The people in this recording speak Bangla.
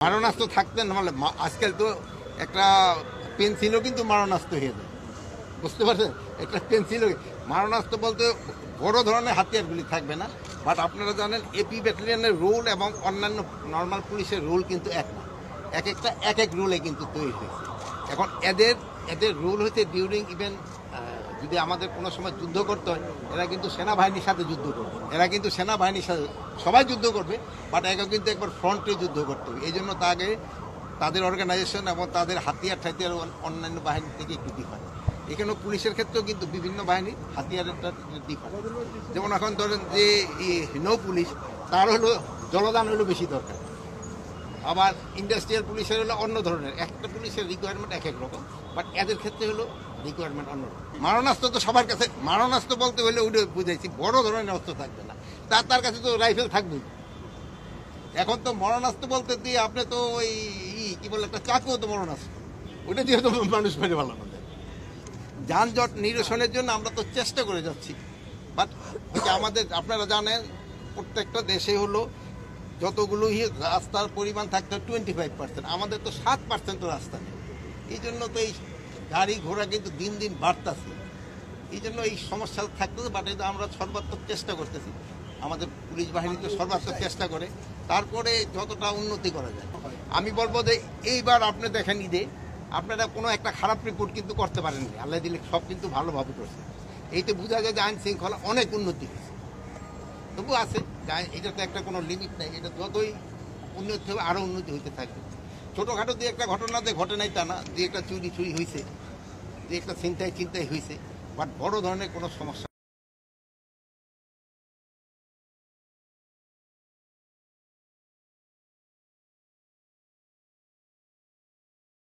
মারণাস্ত্র থাকতেন নাহলে আজকাল তো একটা পেন্সিলও কিন্তু মারণাস্ত্র হয়ে যায়, বুঝতে পারছেন? একটা পেন্সিলও মারণাস্ত্র বলতে বড় ধরনের হাতিয়ারগুলি থাকবে না। বাট আপনারা জানেন এপি ব্যাটালিয়নের রুল এবং অন্যান্য নর্মাল পুলিশের রুল কিন্তু এক না, এক এক রুলে কিন্তু তৈরি হয়েছে। এখন এদের রুল হচ্ছে ডিউরিং ইভেন যদি আমাদের কোনো সময় যুদ্ধ করতে হয়, এরা কিন্তু সেনাবাহিনীর সাথে যুদ্ধ করবে, এরা কিন্তু সেনাবাহিনীর সাথে সবাই যুদ্ধ করবে, বাট একে কিন্তু একবার ফ্রন্টে যুদ্ধ করতে হবে। এই জন্য তাদের অর্গানাইজেশন এবং তাদের হাতিয়ার অন্যান্য বাহিনী থেকে একটু ডিফারেন্ট। এখানেও পুলিশের ক্ষেত্রেও কিন্তু বিভিন্ন বাহিনী হাতিয়ারের ডিফারেন্ট। যেমন এখন ধরেন যে নৌ পুলিশ, তার হলো জলদান হলো বেশি দরকার, আবার ইন্ডাস্ট্রিয়াল পুলিশের হলো অন্য ধরনের, একটা পুলিশের রিকোয়ারমেন্ট এক এক রকম, বাট এদের ক্ষেত্রে হলো রিকোয়ারমেন্ট অন্য রকম। মারণাস্ত্র তো সবার কাছে, মারণাস্ত্র বলতে হলে ওটা বুঝাইছি বড় ধরনের অস্ত্র থাকবে না, তার কাছে তো রাইফেল থাকবেই। এখন তো মরণাস্ত্র বলতে দিয়ে আপনি তো ওই কি বলে একটা চাকুও তো মরণাস্ত্র, ওটা দিয়ে তো মানুষ মেরে ফেলানো যায়। যানজট নিরসনের জন্য আমরা তো চেষ্টা করে যাচ্ছি, বাট আমাদের আপনারা জানেন প্রত্যেকটা দেশে হলো যতগুলো রাস্তার পরিমাণ থাকতে 25%, আমাদের তো 7% রাস্তা নেই। এই জন্য তো এই গাড়ি ঘোড়া কিন্তু দিন দিন বাড়তেছে, এই জন্য এই সমস্যা থাকতেছে। বাট এটা আমরা সর্বাত্মক চেষ্টা করতেছি, আমাদের পুলিশ বাহিনী তো সর্বাত্মক চেষ্টা করে, তারপরে যতটা উন্নতি করা যায়। আমি বলবো যে এইবার আপনি দেখেন ঈদে আপনারা কোনো একটা খারাপ রিপোর্ট কিন্তু করতে পারেননি, আল্লাহ দিলে সব কিন্তু ভালোভাবে করছে। এইতে বোঝা যায় যে আইন শৃঙ্খলা অনেক উন্নতি হয়েছে। তবু আছে, এটা তো একটা কোনো লিমিট নেই, এটা যতই উন্নতি হবে আরও উন্নতি হইতে থাকবে। ছোটোখাটো দিয়ে একটা ঘটনা যে ঘটে নাই তা না, যে একটা চুরি হয়েছে, যে একটা চিন্তায় হয়েছে, বাট বড় ধরনের কোনো সমস্যা